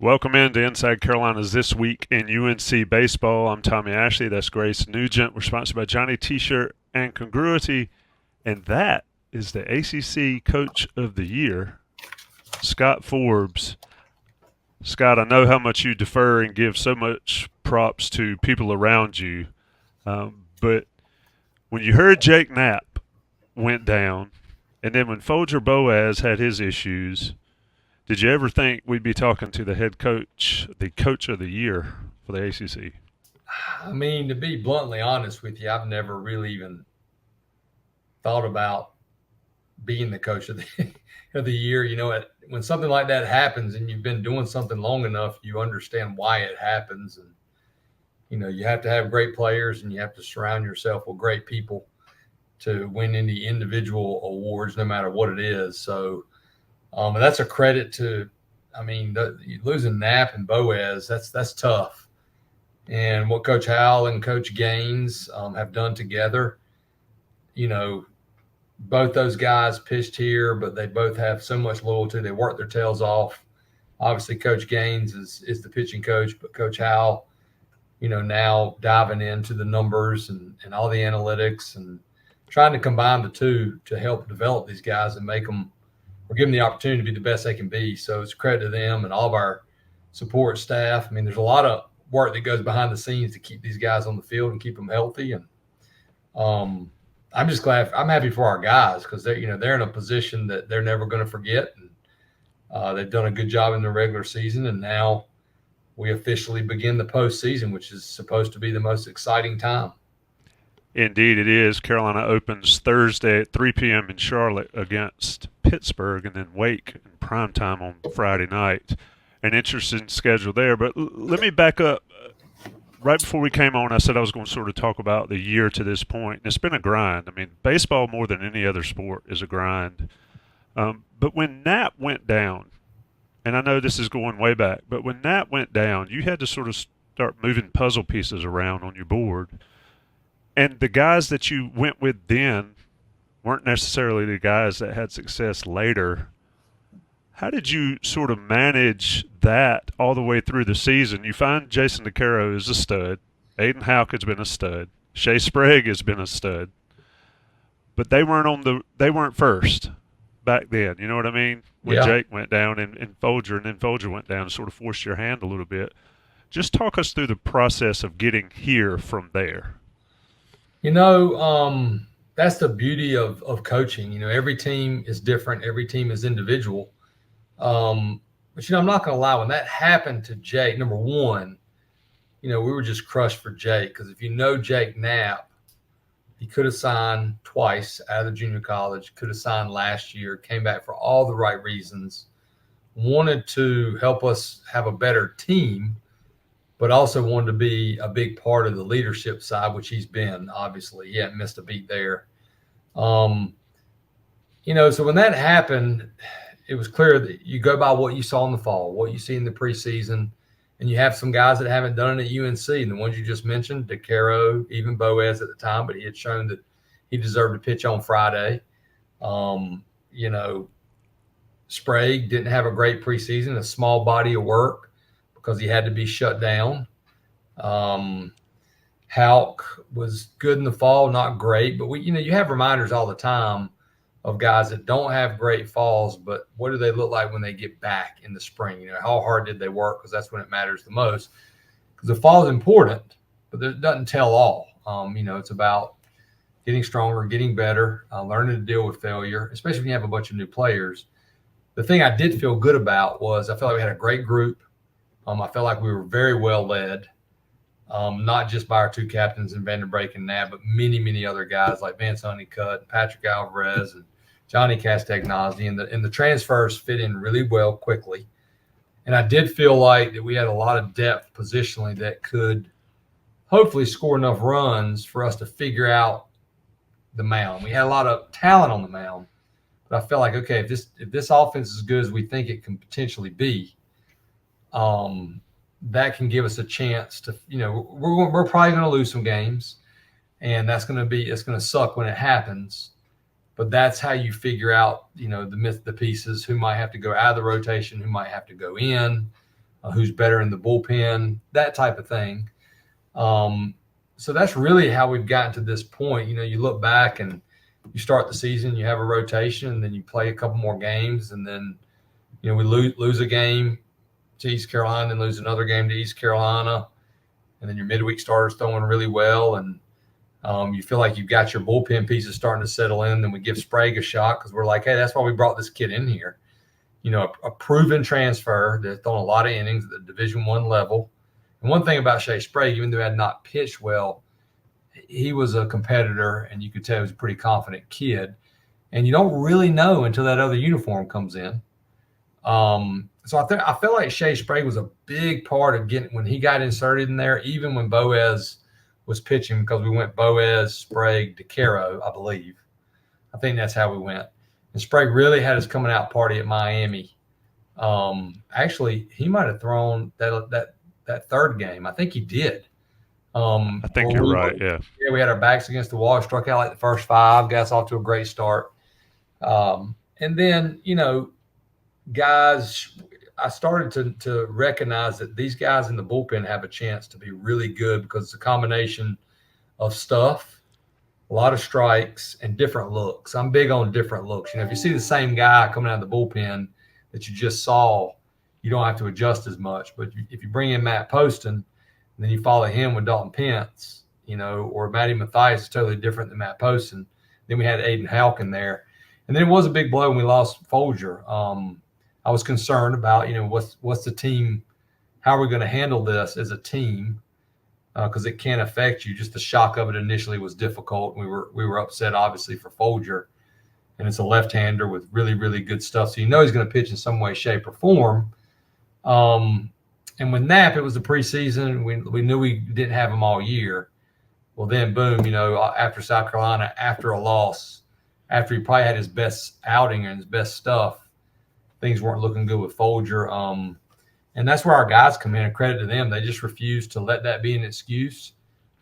Welcome into Inside Carolina's This Week in UNC Baseball. I'm Tommy Ashley. That's Grace Nugent. We're sponsored by Johnny T-Shirt and Congruity. And that is the ACC Coach of the Year, Scott Forbes. Scott, I know how much you defer and give so much props to people around you. But when you heard Jake Knapp went down, and then when Folger Boaz had his issues, did you ever think we'd be talking to the head coach, the coach of the year for the ACC? I mean, to be bluntly honest with you, I've never really even thought about being the coach of the year. You know, when something like that happens and you've been doing something long enough, you understand why it happens. And, you know, you have to have great players and you have to surround yourself with great people to win any individual awards, no matter what it is. So, and that's a credit to, I mean, losing Knapp and Boaz, that's tough. And what Coach Howell and Coach Gaines have done together, you know, both those guys pitched here, but they both have so much loyalty. They work their tails off. Obviously, Coach Gaines is the pitching coach, but Coach Howell, you know, now diving into the numbers and all the analytics and trying to combine the two to help develop these guys and make them, or give them the opportunity to be the best they can be. So it's a credit to them and all of our support staff. I mean, there's a lot of work that goes behind the scenes to keep these guys on the field and keep them healthy. And I'm just glad. I'm happy for our guys because they're in a position that they're never going to forget. And they've done a good job in the regular season. And now we officially begin the postseason, which is supposed to be the most exciting time. Indeed, it is. Carolina opens Thursday at 3 p.m. in Charlotte against Pittsburgh, and then Wake in primetime on Friday night. An interesting schedule there. But let me back up. Right before we came on, I said I was going to sort of talk about the year to this point. And it's been a grind. I mean, baseball more than any other sport is a grind. But when Knapp went down, and I know this is going way back, but when Knapp went down, you had to sort of start moving puzzle pieces around on your board. And the guys that you went with then weren't necessarily the guys that had success later. How did you sort of manage that all the way through the season? You find Jason DeCaro is a stud. Aiden Houck has been a stud. Shea Sprague has been a stud. But they weren't first back then. You know what I mean? When Jake went down and Folger, and then Folger went down and sort of forced your hand a little bit. Just talk us through the process of getting here from there. You know, that's the beauty of coaching. You know, every team is different. Every team is individual. But, you know, I'm not going to lie. When that happened to Jake, number one, you know, we were just crushed for Jake because if you know Jake Knapp, he could have signed twice out of the junior college, could have signed last year, came back for all the right reasons, wanted to help us have a better team, but also wanted to be a big part of the leadership side, which he's been, obviously. He hadn't missed a beat there. You know, so when that happened, it was clear that you go by what you saw in the fall, what you see in the preseason, and you have some guys that haven't done it at UNC. And the ones you just mentioned, DeCaro, even Boaz at the time, but he had shown that he deserved to pitch on Friday. You know, Sprague didn't have a great preseason, a small body of work, because he had to be shut down. Houck was good in the fall, not great, but you have reminders all the time of guys that don't have great falls, but what do they look like when they get back in the spring? You know, how hard did they work? Because that's when it matters the most. Because the fall is important, but it doesn't tell all. You know, it's about getting stronger, getting better, learning to deal with failure, especially when you have a bunch of new players. The thing I did feel good about was I felt like we had a great group. I felt like we were very well led, not just by our two captains in Vanderbrake and Knapp, but many, many other guys like Vance Honeycutt, Patrick Alvarez, and Johnny Castagnozzi. And the transfers fit in really well quickly. And I did feel like that we had a lot of depth positionally that could hopefully score enough runs for us to figure out the mound. We had a lot of talent on the mound, but I felt like, okay, if this offense is as good as we think it can potentially be, that can give us a chance to, you know, we're probably going to lose some games, and it's going to suck when it happens. But that's how you figure out, you know, the pieces, who might have to go out of the rotation, who might have to go in. who's better in the bullpen, that type of thing. So that's really how we've gotten to this point. You look back and you start the season, you have a rotation, and then you play a couple more games, and then we lose a game to East Carolina and lose another game to East Carolina, and then your midweek starter's throwing really well, and you feel like you've got your bullpen pieces starting to settle in. Then we give Sprague a shot because we're like, hey, that's why we brought this kid in here. A proven transfer that's thrown a lot of innings at the Division I level. And one thing about Shea Sprague, even though he had not pitched well, he was a competitor, and you could tell he was a pretty confident kid. And you don't really know until that other uniform comes in. So I feel like Shea Sprague was a big part of getting when he got inserted in there, even when Boaz was pitching, because we went Boaz, Sprague, DeCaro, I believe. I think that's how we went. And Sprague really had his coming out party at Miami. Actually, he might have thrown that third game. I think he did. I think you're right. Yeah. Yeah, we had our backs against the wall. Struck out like the first 5. Got us off to a great start. And then, guys, I started to recognize that these guys in the bullpen have a chance to be really good because it's a combination of stuff, a lot of strikes, and different looks. I'm big on different looks. If you see the same guy coming out of the bullpen that you just saw, you don't have to adjust as much. But if you bring in Matt Poston, and then you follow him with Dalton Pence, or Matty Mathias is totally different than Matt Poston. Then we had Aiden Houck in there. And then it was a big blow when we lost Folger. I was concerned about, what's the team, how are we going to handle this as a team? Because it can affect you. Just the shock of it initially was difficult. We were upset, obviously, for Folger. And it's a left-hander with really, really good stuff. So he's going to pitch in some way, shape, or form. And with Knapp, it was the preseason. We knew we didn't have him all year. Well, then, boom, after South Carolina, after a loss, after he probably had his best outing and his best stuff, things weren't looking good with Folger. And that's where our guys come in, and credit to them. They just refused to let that be an excuse.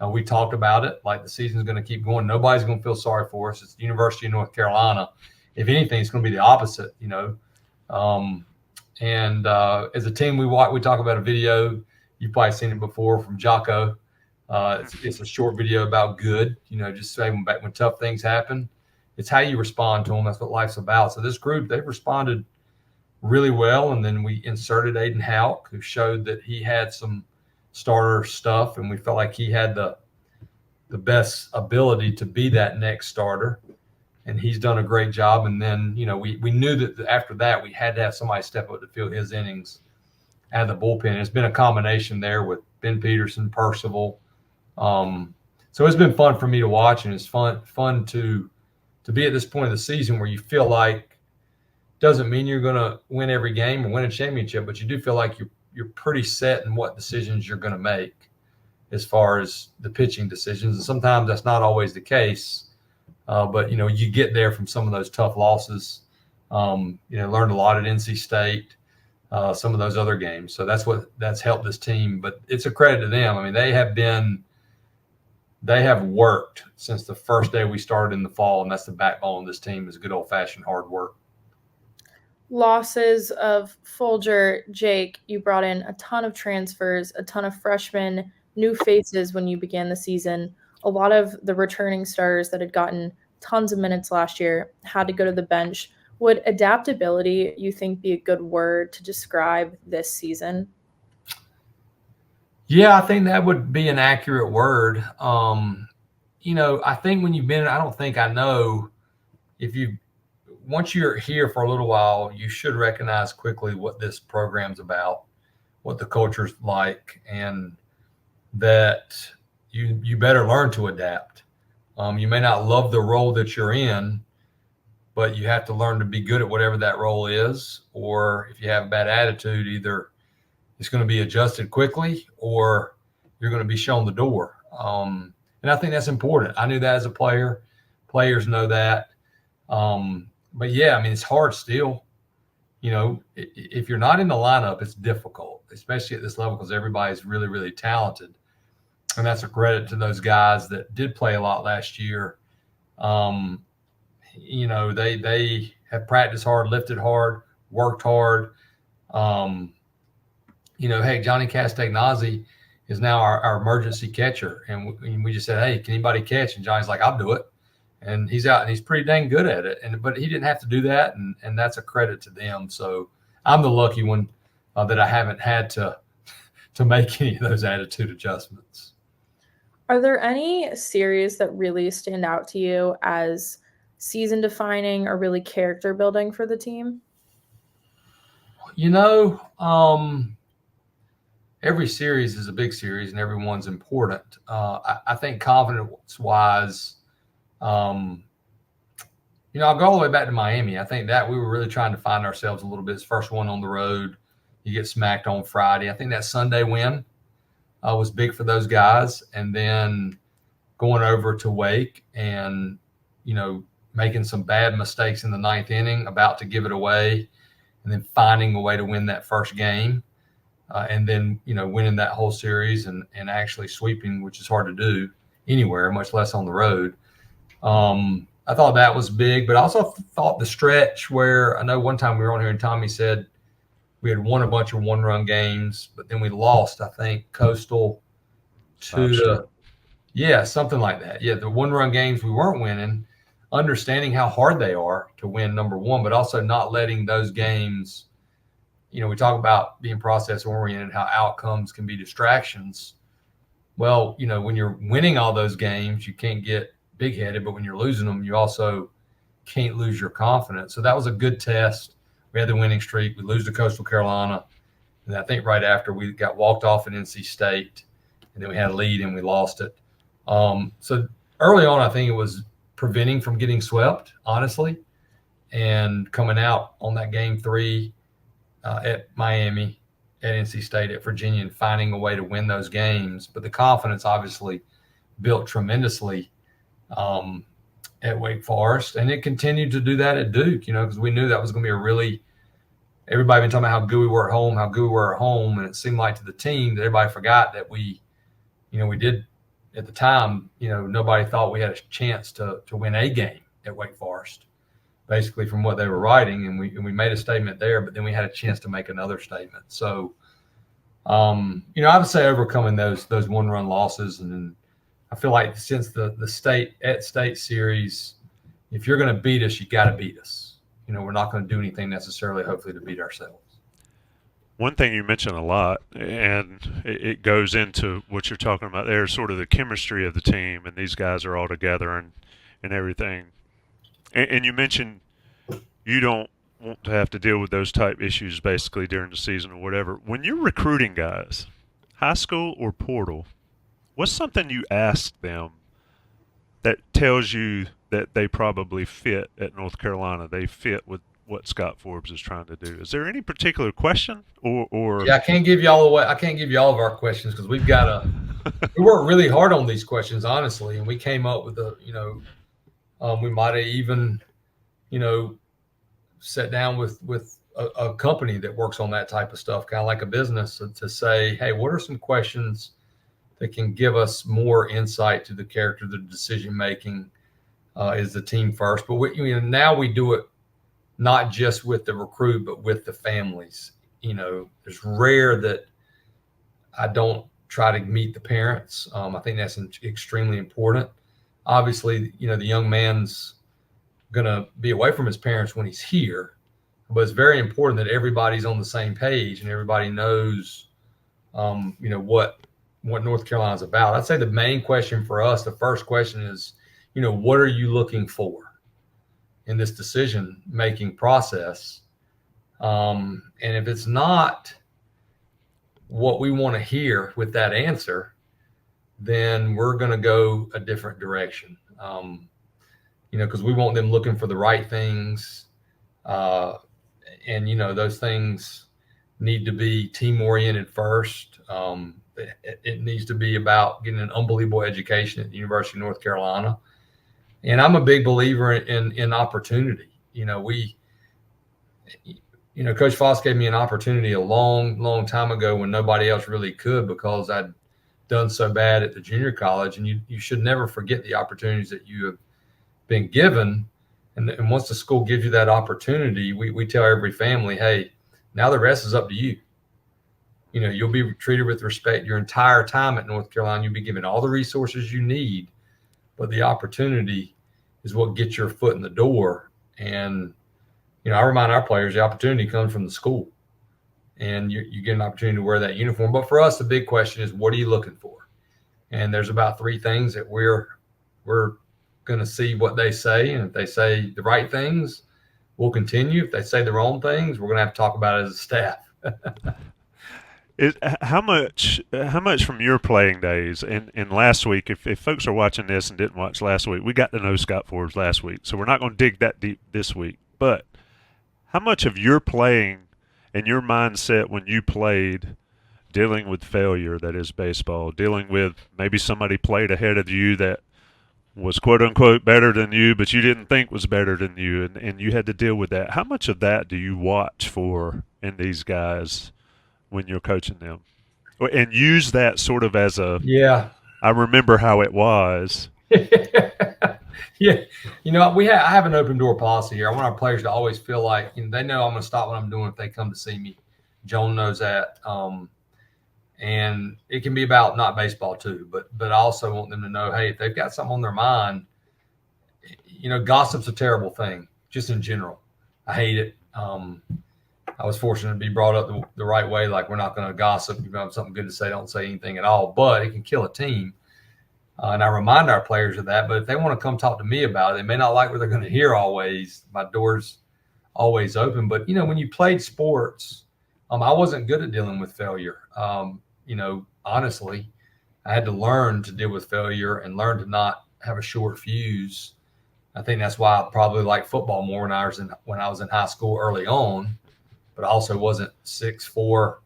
We talked about it, like the season's going to keep going. Nobody's going to feel sorry for us. It's the University of North Carolina. If anything, it's going to be the opposite, And as a team, we talk about a video. You've probably seen it before from Jocko. It's a short video about good, just saying back when tough things happen. It's how you respond to them. That's what life's about. So this group, they've responded really well. And then we inserted Aiden Houck, who showed that he had some starter stuff, and we felt like he had the best ability to be that next starter. And he's done a great job. And then, we knew that after that, we had to have somebody step up to fill his innings out of the bullpen. It's been a combination there with Ben Peterson, Percival. So it's been fun for me to watch, and it's fun to be at this point of the season where you feel like doesn't mean you're going to win every game or win a championship, but you do feel like you're pretty set in what decisions you're going to make as far as the pitching decisions. And sometimes that's not always the case. But, you get there from some of those tough losses. Learned a lot at NC State, some of those other games. So that's helped this team. But it's a credit to them. I mean, they have worked since the first day we started in the fall, and that's the backbone of this team is good old-fashioned hard work. Losses of Folger, Jake, you brought in a ton of transfers, a ton of freshmen, new faces when you began the season. A lot of the returning starters that had gotten tons of minutes last year had to go to the bench. Would adaptability, you think, be a good word to describe this season? Yeah, I think that would be an accurate word. I think when I know once you're here for a little while, you should recognize quickly what this program's about, what the culture's like, and that you better learn to adapt. You may not love the role that you're in, but you have to learn to be good at whatever that role is. Or if you have a bad attitude, either it's going to be adjusted quickly or you're going to be shown the door. And I think that's important. I knew that as a player. Players know that. But yeah, I mean, it's hard still. If you're not in the lineup, it's difficult, especially at this level, because everybody's really, really talented. And that's a credit to those guys that did play a lot last year. They have practiced hard, lifted hard, worked hard. hey, Johnny Castagnazzi is now our emergency catcher. And we just said, hey, can anybody catch? And Johnny's like, I'll do it. And he's out and he's pretty dang good at it. But he didn't have to do that. And that's a credit to them. So I'm the lucky one that I haven't had to make any of those attitude adjustments. Are there any series that really stand out to you as season defining or really character building for the team? Every series is a big series and everyone's important. I think confidence-wise, I'll go all the way back to Miami. I think that we were really trying to find ourselves a little bit. It's first one on the road. You get smacked on Friday. I think that Sunday win was big for those guys. And then going over to Wake and, making some bad mistakes in the ninth inning, about to give it away, and then finding a way to win that first game. And then, winning that whole series and actually sweeping, which is hard to do anywhere, much less on the road. I thought that was big, but I also thought the stretch where I know one time we were on here and Tommy said we had won a bunch of one-run games, but then we lost, I think, Coastal to something like that. Yeah, the one-run games we weren't winning, understanding how hard they are to win, number one, but also not letting those games – we talk about being process-oriented, how outcomes can be distractions. Well, when you're winning all those games, you can't get big-headed, but when you're losing them, you also can't lose your confidence. So that was a good test. We had the winning streak. We lose to Coastal Carolina. And I think right after we got walked off at NC State, and then we had a lead and we lost it. So early on, I think it was preventing from getting swept, honestly, and coming out on that game 3 at Miami, at NC State, at Virginia, and finding a way to win those games. But the confidence obviously built tremendously at Wake Forest, and it continued to do that at Duke, because we knew that was going to be a really – everybody been talking about how good we were at home, and it seemed like to the team that everybody forgot that we did at the time, nobody thought we had a chance to win a game at Wake Forest, basically from what they were writing, and we made a statement there, but then we had a chance to make another statement. So, I would say overcoming those one-run losses, and then I feel like since the state series, if you're going to beat us, you got to beat us. We're not going to do anything necessarily, hopefully, to beat ourselves. One thing you mention a lot, and it goes into what you're talking about there, sort of the chemistry of the team, and these guys are all together and everything. And you mentioned you don't want to have to deal with those type issues basically during the season or whatever. When you're recruiting guys, high school or portal, what's something you ask them that tells you that they probably fit at North Carolina? They fit with what Scott Forbes is trying to do. Is there any particular question or? Yeah, I can't give you all of our questions because we worked really hard on these questions, honestly, and we came up with we might have even, sat down with a company that works on that type of stuff, kind of like a business, to say, hey, what are some questions that can give us more insight to the character, the decision-making, is the team first. But now we do it not just with the recruit, but with the families. It's rare that I don't try to meet the parents. I think that's extremely important. Obviously, the young man's going to be away from his parents when he's here, but it's very important that everybody's on the same page and everybody knows, what North Carolina's about. I'd say the main question for us, the first question is, what are you looking for in this decision-making process? And if it's not what we want to hear with that answer, then we're going to go a different direction. Because we want them looking for the right things. And those things need to be team-oriented first. It needs to be about getting an unbelievable education at the University of North Carolina. And I'm a big believer in opportunity. Coach Foss gave me an opportunity a long, long time ago when nobody else really could, because I'd done so bad at the junior college. And you should never forget the opportunities that you have been given. And once the school gives you that opportunity, we tell every family, hey, now the rest is up to you. You'll be treated with respect your entire time at North Carolina. You'll be given all the resources you need, but the opportunity is what gets your foot in the door. And, I remind our players the opportunity comes from the school, and you get an opportunity to wear that uniform. But for us, the big question is, what are you looking for? And there's about 3 things that we're going to see what they say. And if they say the right things, we'll continue. If they say the wrong things, we're going to have to talk about it as a staff. How much from your playing days and last week, if folks are watching this and didn't watch last week, we got to know Scott Forbes last week, so we're not going to dig that deep this week. But how much of your playing and your mindset when you played, dealing with failure that is baseball, dealing with maybe somebody played ahead of you that was quote unquote better than you, but you didn't think was better than you, and you had to deal with that. How much of that do you watch for in these guys when you're coaching them, and use that sort of as a, I remember how it was? Yeah. I have an open door policy here. I want our players to always feel like, they know I'm going to stop what I'm doing if they come to see me. Joan knows that. And it can be about not baseball too, but I also want them to know, hey, if they've got something on their mind, gossip's a terrible thing, just in general. I hate it. I was fortunate to be brought up the right way. Like, we're not going to gossip. If you have something good to say, don't say anything at all. But it can kill a team. And I remind our players of that. But if they want to come talk to me about it, they may not like what they're going to hear always. My door's always open. But, when you played sports, I wasn't good at dealing with failure. Honestly, I had to learn to deal with failure and learn to not have a short fuse. I think that's why I probably liked football more when I was in high school early on. But I also wasn't 6'4",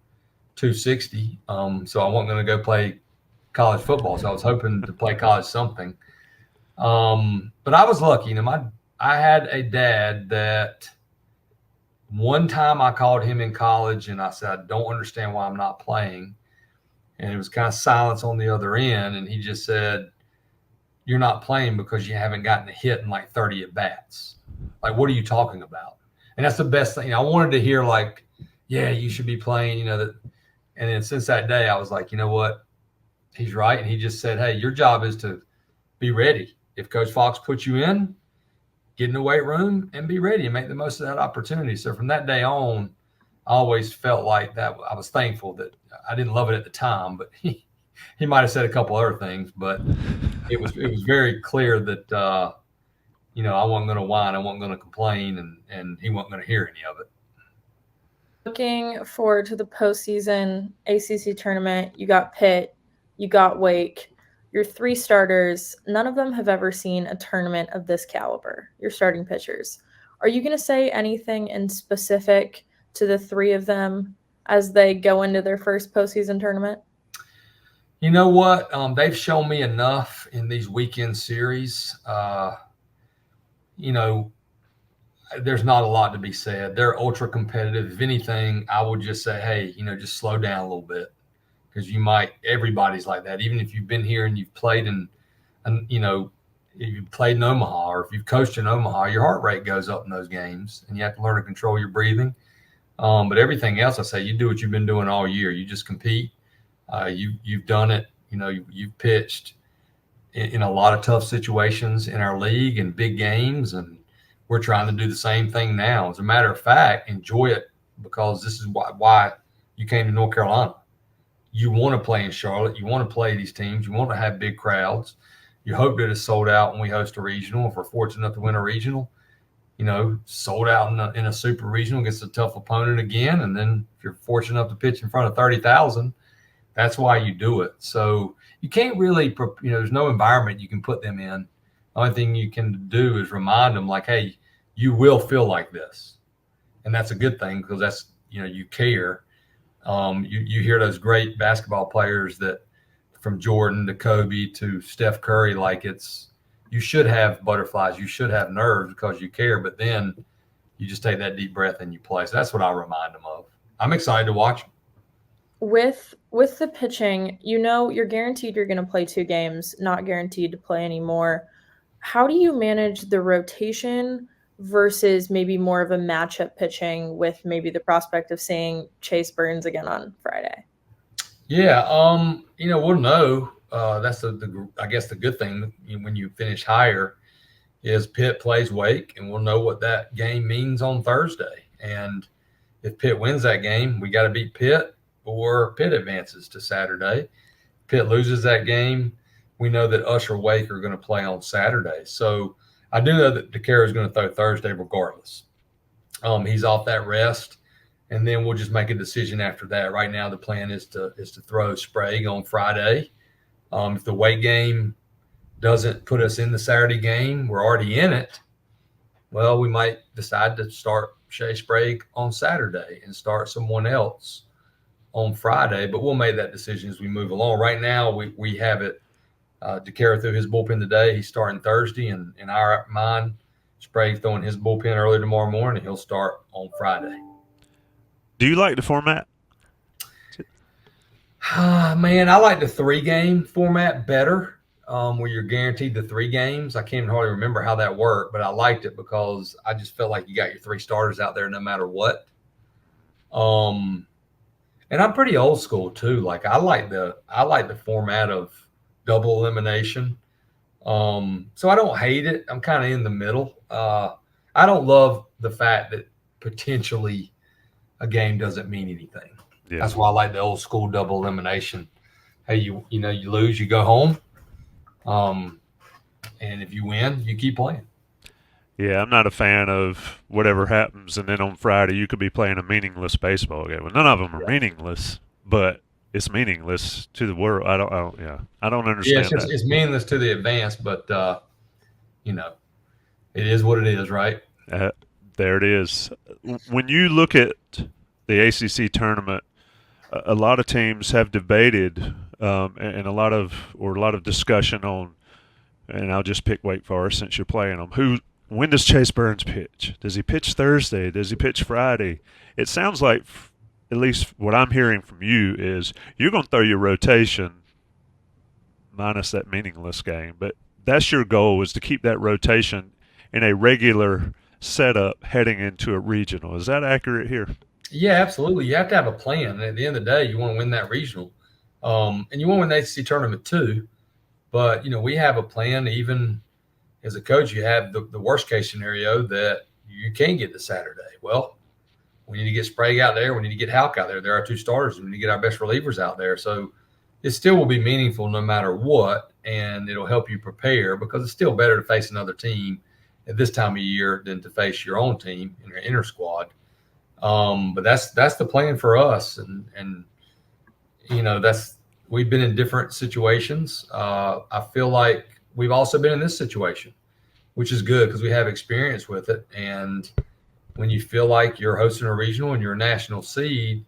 260. So I wasn't going to go play college football. So I was hoping to play college something. But I was lucky. I had a dad that one time I called him in college and I said, I don't understand why I'm not playing. And it was kind of silence on the other end. And he just said, you're not playing because you haven't gotten a hit in like 30 at bats. Like, what are you talking about? And that's the best thing. I wanted to hear, like, yeah, you should be playing, that. And then since that day, I was like, you know what? He's right. And he just said, hey, your job is to be ready. If Coach Fox puts you in, get in the weight room and be ready and make the most of that opportunity. So from that day on, I always felt like that. I was thankful that I didn't love it at the time, but he might have said a couple other things, but it was very clear that, I wasn't going to whine. I wasn't going to complain, and he wasn't going to hear any of it. Looking forward to the postseason ACC tournament, you got Pitt, you got Wake, your 3 starters. None of them have ever seen a tournament of this caliber, your starting pitchers. Are you going to say anything in specific to the 3 of them as they go into their first postseason tournament? You know what? They've shown me enough in these weekend series. There's not a lot to be said. They're ultra competitive. If anything, I would just say, hey, just slow down a little bit, because everybody's like that. Even if you've been here and you've played if you've played in Omaha or if you've coached in Omaha, your heart rate goes up in those games and you have to learn to control your breathing. But everything else, I say, you do what you've been doing all year. You just compete. You've done it. You've pitched in a lot of tough situations in our league and big games, and we're trying to do the same thing now. As a matter of fact, enjoy it, because this is why you came to North Carolina. You want to play in Charlotte. You want to play these teams. You want to have big crowds. You hope that it's sold out when we host a regional. If we're fortunate enough to win a regional, sold out in a super regional against a tough opponent again. And then if you're fortunate enough to pitch in front of 30,000, that's why you do it. So you can't really, there's no environment you can put them in. The only thing you can do is remind them, like, hey, you will feel like this. And that's a good thing, because that's, you care. You hear those great basketball players that, from Jordan to Kobe to Steph Curry, like, you should have butterflies, you should have nerves because you care, but then you just take that deep breath and you play. So that's what I remind them of. I'm excited to watch them. With the pitching, you're guaranteed you're going to play 2 games, not guaranteed to play anymore. How do you manage the rotation versus maybe more of a matchup pitching with maybe the prospect of seeing Chase Burns again on Friday? Yeah, we'll know. That's I guess the good thing when you finish higher is Pitt plays Wake, and we'll know what that game means on Thursday. And if Pitt wins that game, we got to beat Pitt, or Pitt advances to Saturday. Pitt loses that game, we know that Usher Wake are going to play on Saturday. So I do know that DeCaro is going to throw Thursday regardless. He's off that rest, and then we'll just make a decision after that. Right now, the plan is to throw Sprague on Friday. If the Wake game doesn't put us in the Saturday game, we're already in it. Well, we might decide to start Shea Sprague on Saturday and start someone else on Friday, but we'll make that decision as we move along. Right now, we have it. DeCaro threw his bullpen today. He's starting Thursday, and in our mind, Sprague throwing his bullpen early tomorrow morning, and he'll start on Friday. Do you like the format? Man, I like the 3-game format better, where you're guaranteed the 3 games. I can't hardly remember how that worked, but I liked it because I just felt like you got your 3 starters out there no matter what. And I'm pretty old school too. Like I like the format of double elimination. So I don't hate it. I'm kind of in the middle. I don't love the fact that potentially a game doesn't mean anything. Yeah. That's why I like the old school double elimination. Hey, you lose, you go home. And if you win, you keep playing. Yeah, I'm not a fan of whatever happens, and then on Friday you could be playing a meaningless baseball game. Well, none of them are meaningless, but it's meaningless to the world. I don't understand. Yeah, it's meaningless to the advanced, but it is what it is, right? There it is. When you look at the ACC tournament, a lot of teams have debated and a lot of discussion on, and I'll just pick Wake Forest since you're playing them. When does Chase Burns pitch? Does he pitch Thursday? Does he pitch Friday? It sounds like, at least what I'm hearing from you, is you're going to throw your rotation minus that meaningless game. But that's your goal, is to keep that rotation in a regular setup heading into a regional. Is that accurate here? Yeah, absolutely. You have to have a plan. At the end of the day, you want to win that regional. And you want to win the ACC tournament too. But, we have a plan. Even as a coach, you have the worst case scenario that you can get to Saturday. Well, we need to get Sprague out there. We need to get Halk out there. There are 2 starters. We need to get our best relievers out there. So it still will be meaningful no matter what, and it'll help you prepare, because it's still better to face another team at this time of year than to face your own team in your inner squad. But that's the plan for us, and we've been in different situations. I feel like we've also been in this situation, which is good because we have experience with it. And when you feel like you're hosting a regional and you're a national seed,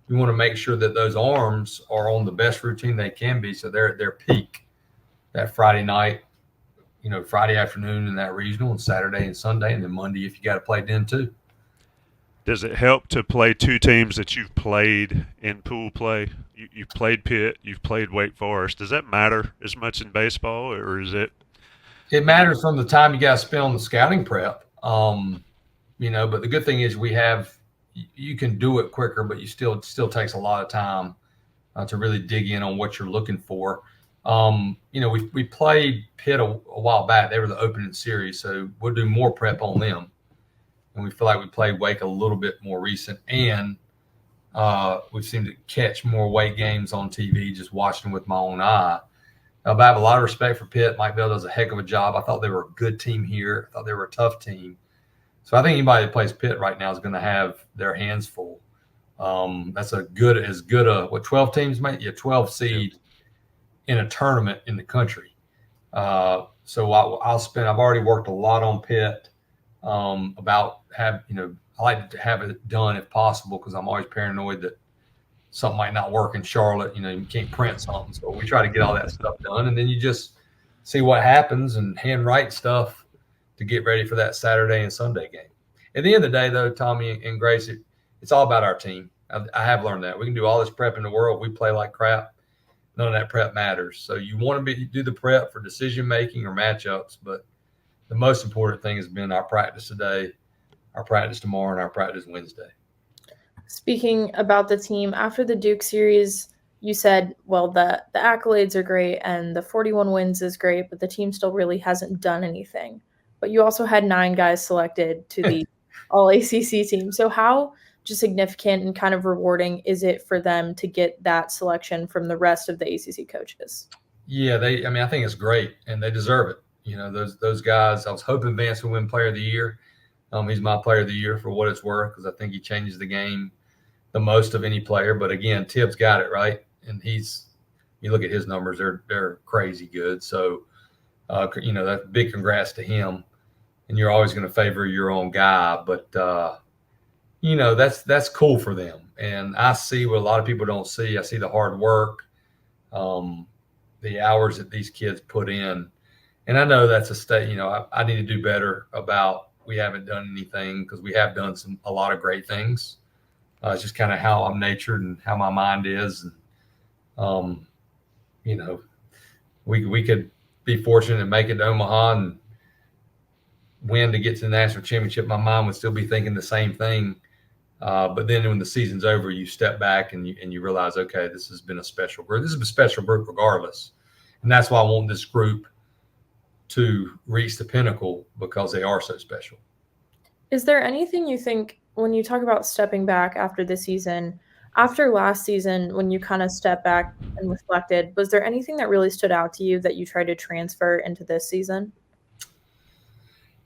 you want to make sure that those arms are on the best routine they can be, so they're at their peak that Friday night, Friday afternoon in that regional, and Saturday and Sunday, and then Monday if you got to play then too. Does it help to play 2 teams that you've played in pool play? You've played Pitt, you've played Wake Forest. Does that matter as much in baseball, or is it? It matters from the time you got to spend on the scouting prep. But the good thing is you can do it quicker, but it still takes a lot of time to really dig in on what you're looking for. We played Pitt a while back. They were the opening series, so we'll do more prep on them. And we feel like we played Wake a little bit more recent, and we seem to catch more Wake games on TV just watching with my own eye. I have a lot of respect for Pitt. Mike Bell does a heck of a job. I thought they were a good team here. I thought they were a tough team. So I think anybody that plays Pitt right now is going to have their hands full. That's as good a 12 teams, mate? Yeah, 12 seed in a tournament in the country. So I've already worked a lot on Pitt. I like to have it done if possible, because I'm always paranoid that something might not work in Charlotte. You can't print something. So we try to get all that stuff done, and then you just see what happens and handwrite stuff to get ready for that Saturday and Sunday game. At the end of the day, though, Tommy and Grace, it's all about our team. I have learned that. We can do all this prep in the world. We play like crap. None of that prep matters. So you want to do the prep for decision-making or matchups, but the most important thing has been our practice today, our practice tomorrow, and our practice Wednesday. Speaking about the team, after the Duke series, you said, well, the accolades are great and the 41 wins is great, but the team still really hasn't done anything. But you also had 9 guys selected to the All-ACC team. So how just significant and kind of rewarding is it for them to get that selection from the rest of the ACC coaches? Yeah, I think it's great, and they deserve it. You know, those guys. I was hoping Vance would win Player of the Year. He's my Player of the Year for what it's worth, because I think he changes the game the most of any player. But again, Tibbs got it right, and you look at his numbers; they're crazy good. So, that's big congrats to him. And you're always going to favor your own guy, but that's cool for them. And I see what a lot of people don't see. I see the hard work, the hours that these kids put in. And I know that's a state, I need to do better about, we haven't done anything, because we have done a lot of great things. It's just kind of how I'm natured and how my mind is. And, we could be fortunate and make it to Omaha and win to get to the national championship. My mind would still be thinking the same thing. But then when the season's over, you step back and you realize, okay, this has been a special group. This is a special group regardless. And that's why I want this group to reach the pinnacle, because they are so special. Is there anything you think, when you talk about stepping back after the season, after last season, when you kind of stepped back and reflected, was there anything that really stood out to you that you tried to transfer into this season?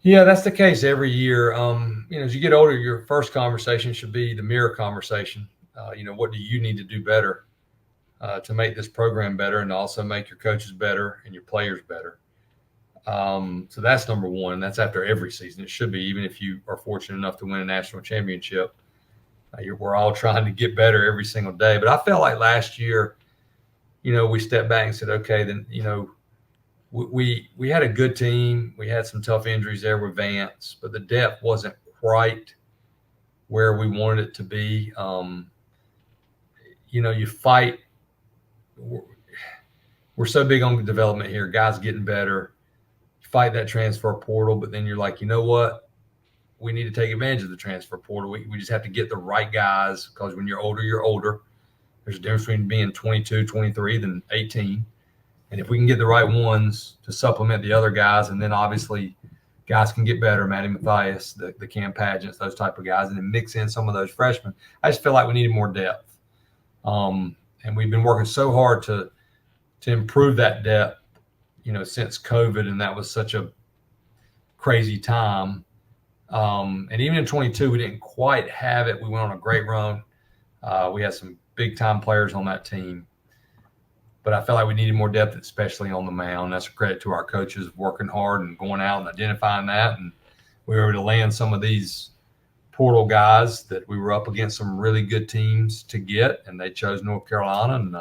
Yeah, that's the case every year. As you get older, your first conversation should be the mirror conversation. What do you need to do better to make this program better, and also make your coaches better and your players better? So that's number one. That's after every season. It should be, even if you are fortunate enough to win a national championship. We're all trying to get better every single day. But I felt like last year, we stepped back and said, okay, then, we had a good team. We had some tough injuries there with Vance, but the depth wasn't quite where we wanted it to be. You fight. We're so big on development here. Guys getting better. You fight that transfer portal, but then you're like, you know what? We need to take advantage of the transfer portal. We just have to get the right guys, because when you're older, you're older. There's a difference between being 22, 23 than 18. And if we can get the right ones to supplement the other guys, and then obviously guys can get better, Matty Mathias, the Cam Pagents, those type of guys, and then mix in some of those freshmen. I just feel like we needed more depth. And we've been working so hard to improve that depth, since COVID, and that was such a crazy time. And even in 22, we didn't quite have it. We went on a great run. We had some big-time players on that team. But I felt like we needed more depth, especially on the mound. That's a credit to our coaches working hard and going out and identifying that. And we were able to land some of these portal guys that we were up against some really good teams to get, and they chose North Carolina, and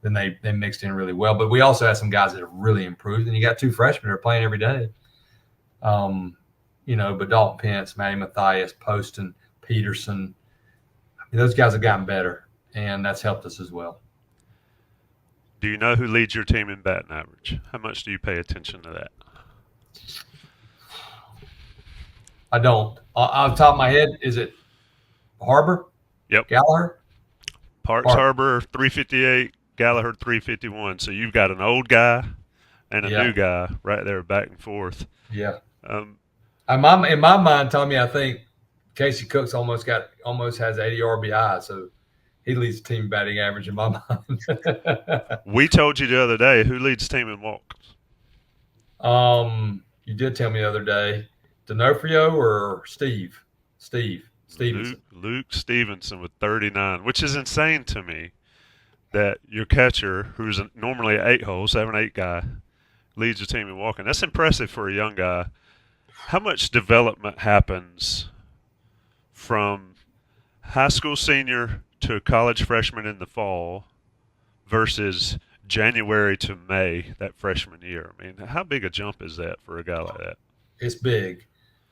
then they mixed in really well. But we also had some guys that have really improved, and you got 2 freshmen that are playing every day. But Dalton Pence, Matty Mathias, Poston, Peterson, those guys have gotten better, and that's helped us as well. Do you know who leads your team in batting average? How much do you pay attention to that? I don't. Off the top of my head, is it Harbor? Yep. Gallagher? Parks Harbor, 358, Gallagher, 351. So you've got an old guy and a new guy right there back and forth. Yeah. In my mind, Tommy, I think Casey Cooks almost has 80 RBI, so he leads the team batting average in my mind. We told you the other day, who leads the team in walks? You did tell me the other day, D'Onofrio or Steve Stevenson. Luke Stevenson with 39, which is insane to me that your catcher, who's normally an 7-8 guy, leads the team in walking. That's impressive for a young guy. How much development happens from high school senior to college freshman in the fall versus January to May that freshman year? I mean, how big a jump is that for a guy like that? It's big.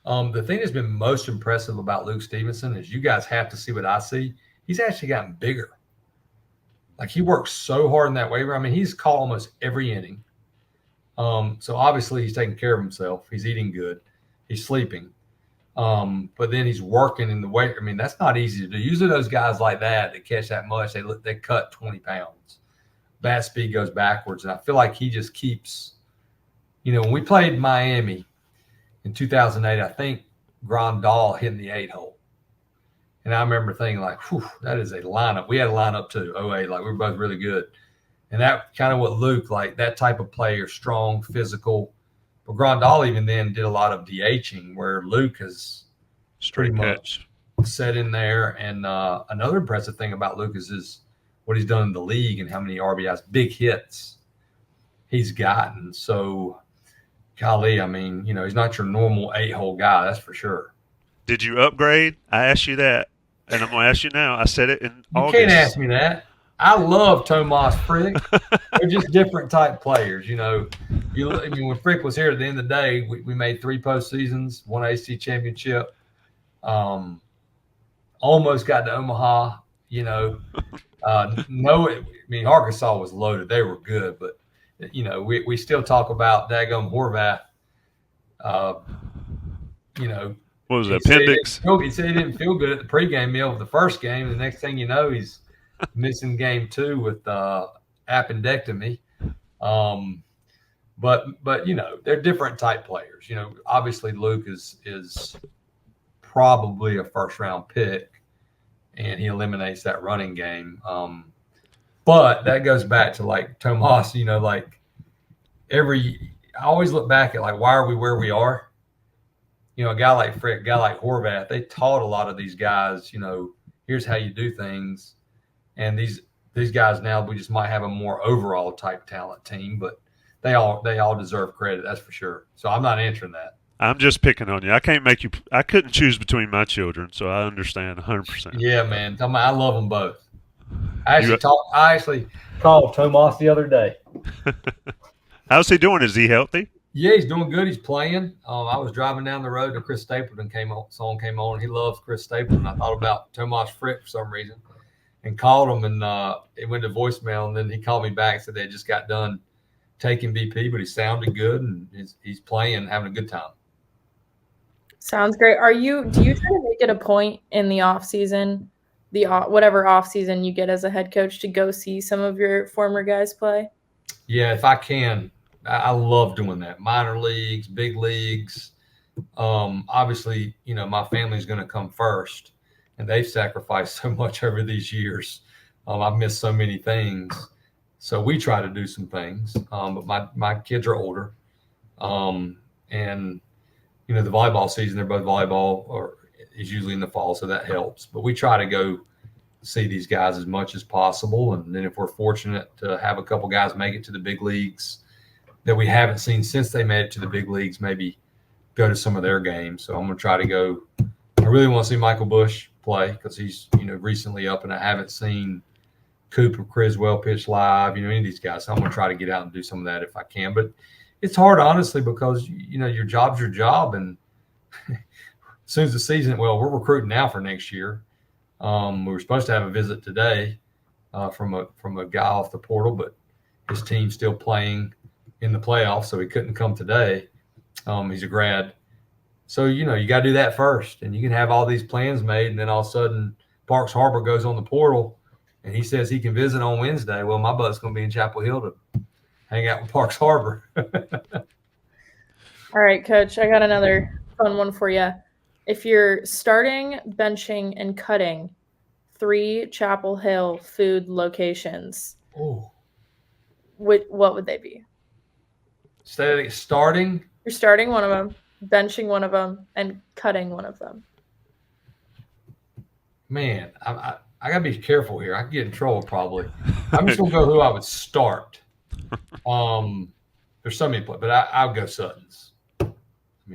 The thing that's been most impressive about Luke Stevenson is, you guys have to see what I see. He's actually gotten bigger. Like, he works so hard in that waiver. I mean, he's caught almost every inning. So obviously he's taking care of himself. He's eating good. He's sleeping. But then he's working in the weight. I mean, that's not easy to do. Usually those guys like that catch that much, they cut 20 pounds. Bat speed goes backwards. And I feel like he just keeps, when we played Miami in 2008, I think Grandal hit in the 8-hole. And I remember thinking like, whew, that is a lineup. We had a lineup too, 08, like we were both really good. And that kind of what Luke, like that type of player, strong, physical. But Grandal even then did a lot of DHing where Luke has straight catch set in there. And another impressive thing about Luke is what he's done in the league and how many RBIs, big hits he's gotten. So, golly, I mean, he's not your normal 8-hole guy, that's for sure. Did you upgrade? I asked you that, and I'm going to ask you now. I said it in August. You can't ask me that. I love Tomas Frick. They're just different type players, when Frick was here at the end of the day, we made 3 postseasons, 1 ACC championship, almost got to Omaha, Arkansas was loaded. They were good, but, we still talk about daggone Horvath, What was it, appendix? He said he didn't feel good at the pregame meal of the first game. The next thing you know, he's missing game 2 with appendectomy. But they're different type players. Obviously Luke is probably a first-round pick, and he eliminates that running game. But that goes back to like Tomas. I always look back at like why are we where we are. A guy like Frick, a guy like Horvath, they taught a lot of these guys, here's how you do things. And these guys now, we just might have a more overall type talent team, but they all deserve credit, that's for sure. So I'm not answering that. I'm just picking on you. I couldn't choose between my children, so I understand 100%. Yeah, man. I love them both. I actually called Tomas the other day. How's he doing? Is he healthy? Yeah, he's doing good. He's playing. I was driving down the road and Chris Stapleton song came on. He loves Chris Stapleton. I thought about Tomas Frick for some reason and called him, and it went to voicemail. And then he called me back and said they just got done taking BP, but he sounded good and he's playing, having a good time. Sounds great. Do you try to make it a point in the off season, whatever off season you get as a head coach, to go see some of your former guys play? Yeah, if I can. I love doing that. Minor leagues, big leagues. Obviously, my family's going to come first, and they've sacrificed so much over these years. I've missed so many things. So we try to do some things, but my kids are older. And, the volleyball season, they're both volleyball is usually in the fall, so that helps. But we try to go see these guys as much as possible. And then if we're fortunate to have a couple guys make it to the big leagues that we haven't seen since they made it to the big leagues, maybe go to some of their games. So I'm going to try to go. I really want to see Michael Bush play because he's, recently up, and I haven't seen Cooper Criswell pitch live, any of these guys. So I'm going to try to get out and do some of that if I can. But it's hard, honestly, because, your job's your job. And as soon as the season, we're recruiting now for next year. We were supposed to have a visit today from a guy off the portal, but his team's still playing in the playoffs, so he couldn't come today. He's a grad. So, you got to do that first, and you can have all these plans made, and then all of a sudden Parks Harbor goes on the portal, and he says he can visit on Wednesday. Well, my butt's going to be in Chapel Hill to hang out with Parks Harbor. All right, Coach, I got another fun one for you. If you're starting, benching, and cutting 3 Chapel Hill food locations, what would they be? Starting? You're starting one of them, benching one of them, and cutting one of them. Man, I got to be careful here. I could get in trouble probably. I'm just going to go who I would start. There's so many, but I'll go Sutton's.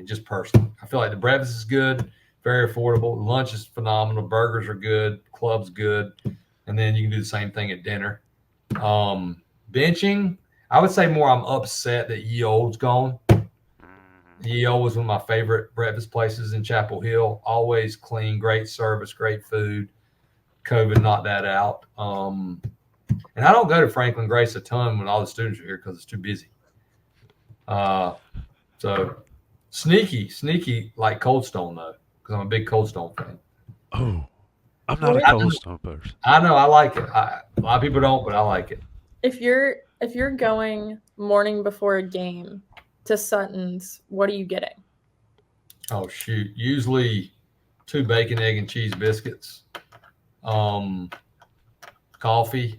Just personally. I feel like the breakfast is good, very affordable. Lunch is phenomenal. Burgers are good. Club's good. And then you can do the same thing at dinner. Benching, I would say more I'm upset that Ye Olde's gone. Ye Olde was one of my favorite breakfast places in Chapel Hill. Always clean, great service, great food. COVID knocked that out. And I don't go to Franklin Grace a ton when all the students are here because it's too busy. So sneaky like Cold Stone though. because I'm a big Cold Stone fan. Oh, I'm not a Cold Stone person. I know, I like it. A lot of people don't, but I like it. If you're going morning before a game to Sutton's, what are you getting? Oh shoot! Usually 2 bacon, egg, and cheese biscuits, coffee.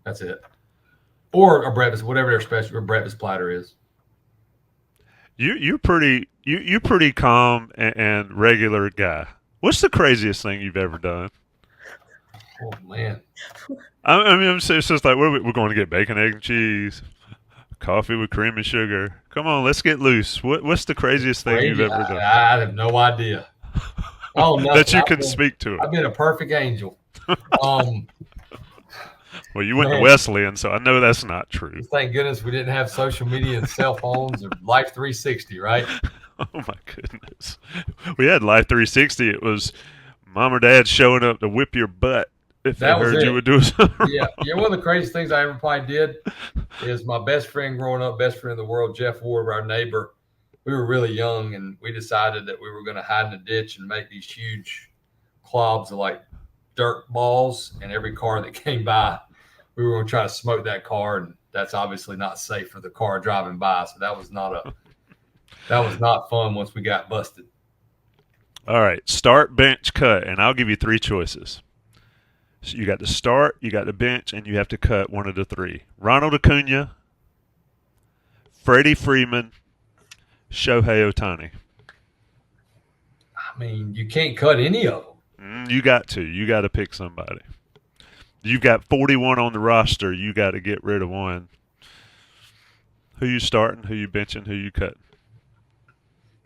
That's it, or a breakfast, whatever their special breakfast platter is. You're pretty calm and regular guy. What's the craziest thing you've ever done? Oh man! I mean, it's just like we're going to get bacon, egg, and cheese, coffee with cream and sugar. Come on, let's get loose. What's the craziest thing you've ever done? I have no idea. Oh, no, that you can speak to it. I've been a perfect angel. Well, you went to Wesleyan, so I know that's not true. Thank goodness we didn't have social media and cell phones or Life 360, right? Oh my goodness, we had Life 360. It was mom or dad showing up to whip your butt if they heard you would do something. Yeah. One of the craziest things I ever probably did is my best friend growing up, best friend in the world, Jeff Ward, our neighbor. We were really young, and we decided that we were going to hide in a ditch and make these huge clobs of like dirt balls, and every car that came by, we were going to try to smoke that car, and that's obviously not safe for the car driving by. So that was not fun once we got busted. All right, start, bench, cut, and I'll give you 3 choices. So you got to start, you got to bench, and you have to cut one of the 3. Ronald Acuna, Freddie Freeman, Shohei Ohtani. I mean, you can't cut any of them. You got to. You got to pick somebody. You've got 41 on the roster. You got to get rid of one. Who you starting? Who you benching? Who you cutting?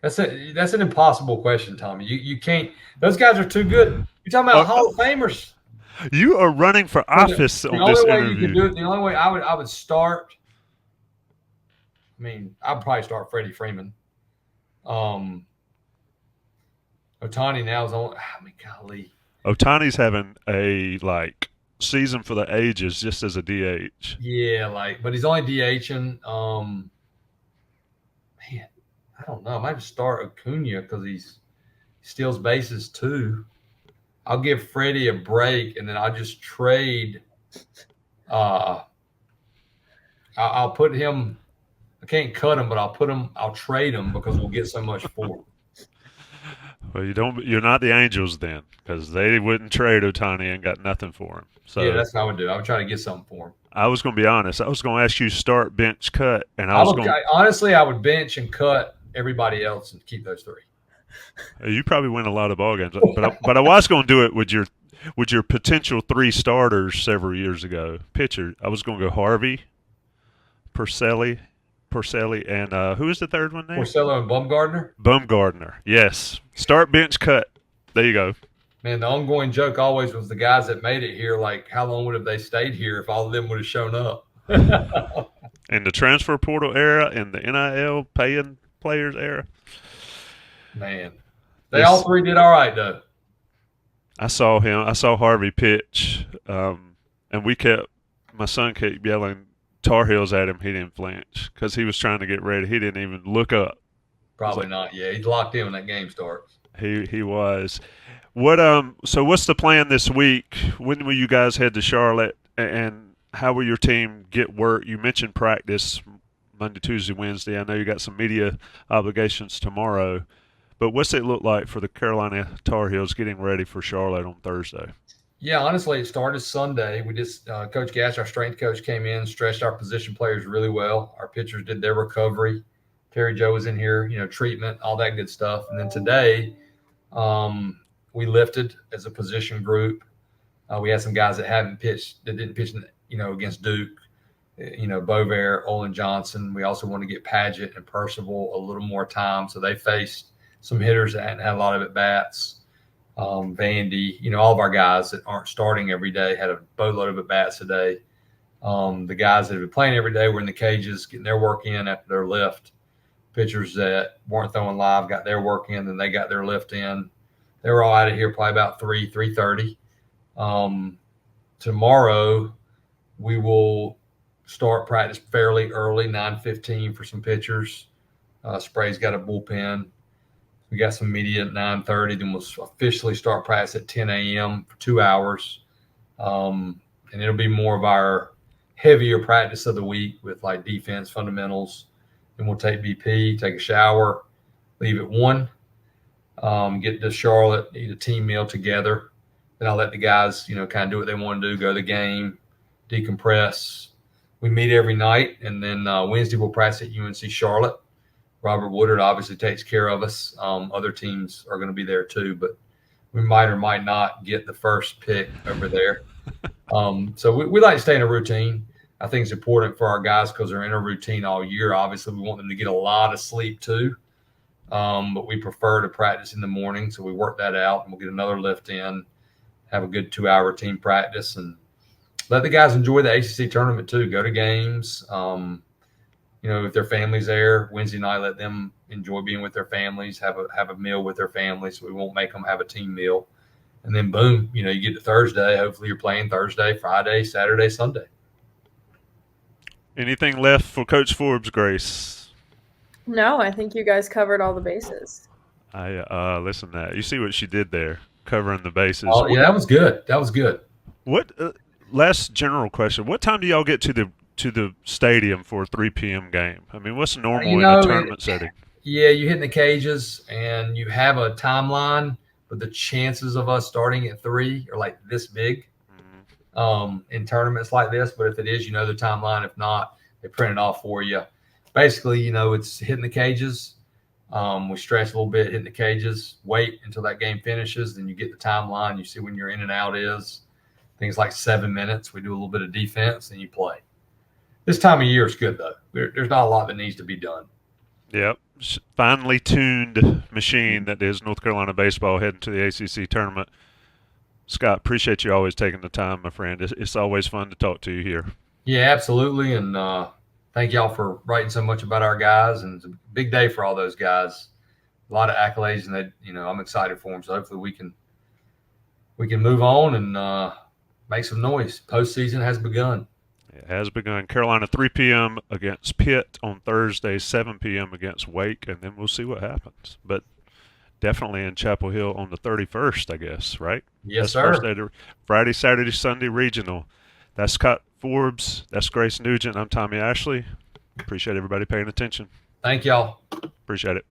That's an impossible question, Tommy. You can't. Those guys are too good. You're talking about Hall of Famers. You are running for office on this interview. The only way I would start. I mean, I'd probably start Freddie Freeman. Ohtani now is on. I mean, golly. Ohtani's having a season for the ages, just as a DH. Yeah, but he's only DHing. Man, I don't know. I might just start Acuna because he steals bases too. I'll give Freddie a break, and then I'll just trade. I'll put him. I can't cut him, but I'll trade him because we'll get so much for him. Well, you're not the Angels then, because they wouldn't trade Ohtani and got nothing for him. So yeah, that's what I would do. I would try to get something for him. I was going to be honest. I was going to ask you start, bench, cut, and honestly, I would bench and cut everybody else and keep those 3. You probably win a lot of ball games, but I was going to do it with your potential 3 starters several years ago. Pitcher, I was going to go Harvey, Porcelli, and who is the third one there? Porcello and Bumgardner. Bumgardner, yes. Start, bench, cut. There you go. Man, the ongoing joke always was the guys that made it here. How long would have they stayed here if all of them would have shown up? In the transfer portal era, in the NIL paying players era. Man, they all 3 did all right though. I saw Harvey pitch, and my son kept yelling Tar Heels at him. He didn't flinch because he was trying to get ready. He didn't even look up. Probably not. Yeah, he's locked in when that game starts. He was. So what's the plan this week? When will you guys head to Charlotte, and how will your team get work? You mentioned practice Monday, Tuesday, Wednesday. I know you got some media obligations tomorrow, but what's it look like for the Carolina Tar Heels getting ready for Charlotte on Thursday? Yeah, honestly, it started Sunday. We just Coach Gash, our strength coach, came in, stretched our position players really well. Our pitchers did their recovery. Terry Joe was in here, treatment, all that good stuff. And then today, we lifted as a position group. We had some guys that didn't pitch, against Duke. Bovair, Olin Johnson. We also want to get Padgett and Percival a little more time. So they faced some hitters that hadn't had a lot of at-bats. Vandy, all of our guys that aren't starting every day had a boatload of at-bats today. The guys that have been playing every day were in the cages getting their work in after their lift. Pitchers that weren't throwing live got their work in, then they got their lift in. They were all out of here probably about 3:30. Tomorrow we will start practice fairly early, 9:15 for some pitchers. Spray's got a bullpen. We got some media at 9:30. Then we'll officially start practice at 10 a.m. for 2 hours. And it'll be more of our heavier practice of the week with like defense fundamentals. Then we'll take BP, take a shower, leave at 1, get to Charlotte, eat a team meal together. Then I'll let the guys, kind of do what they want to do, go to the game, decompress. We meet every night, and then Wednesday we'll practice at UNC Charlotte. Robert Woodard obviously takes care of us. Other teams are going to be there too, but we might or might not get the first pick over there. So we like to stay in a routine. I think it's important for our guys because they're in a routine all year. Obviously, we want them to get a lot of sleep too, but we prefer to practice in the morning. So we work that out, and we'll get another lift in, have a good 2-hour team practice, and let the guys enjoy the ACC tournament too. Go to games. If their family's there Wednesday night, let them enjoy being with their families, have a meal with their families. So we won't make them have a team meal. And then boom, you get to Thursday. Hopefully you're playing Thursday, Friday, Saturday, Sunday. Anything left for Coach Forbes, Grace? No, I think you guys covered all the bases. Listen to that. You see what she did there, covering the bases. Oh, yeah, that was good. That was good. What last general question. What time do y'all get to the stadium for a 3 p.m. game? I mean, what's normal in a tournament setting? Yeah, you hit in the cages and you have a timeline, but the chances of us starting at 3 are like this big in tournaments like this. But if it is, the timeline. If not, they print it off for you. Basically, it's hitting the cages. We stretch a little bit, hitting the cages, wait until that game finishes. Then you get the timeline. You see when your in and out is. Things like 7 minutes. We do a little bit of defense, and you play. This time of year is good, though. There's not a lot that needs to be done. Yep. Finely tuned machine that is North Carolina baseball heading to the ACC tournament. Scott, appreciate you always taking the time, my friend. It's always fun to talk to you here. Yeah, absolutely. And thank y'all for writing so much about our guys. And it's a big day for all those guys. A lot of accolades, and I'm excited for them. So hopefully we can move on and make some noise. Postseason has begun. It has begun. Carolina 3 p.m. against Pitt on Thursday, 7 p.m. against Wake, and then we'll see what happens. But definitely in Chapel Hill on the 31st, I guess, right? Yes, That's sir. Friday, Saturday, Sunday regional. That's Scott Forbes. That's Grace Nugent. I'm Tommy Ashley. Appreciate everybody paying attention. Thank y'all. Appreciate it.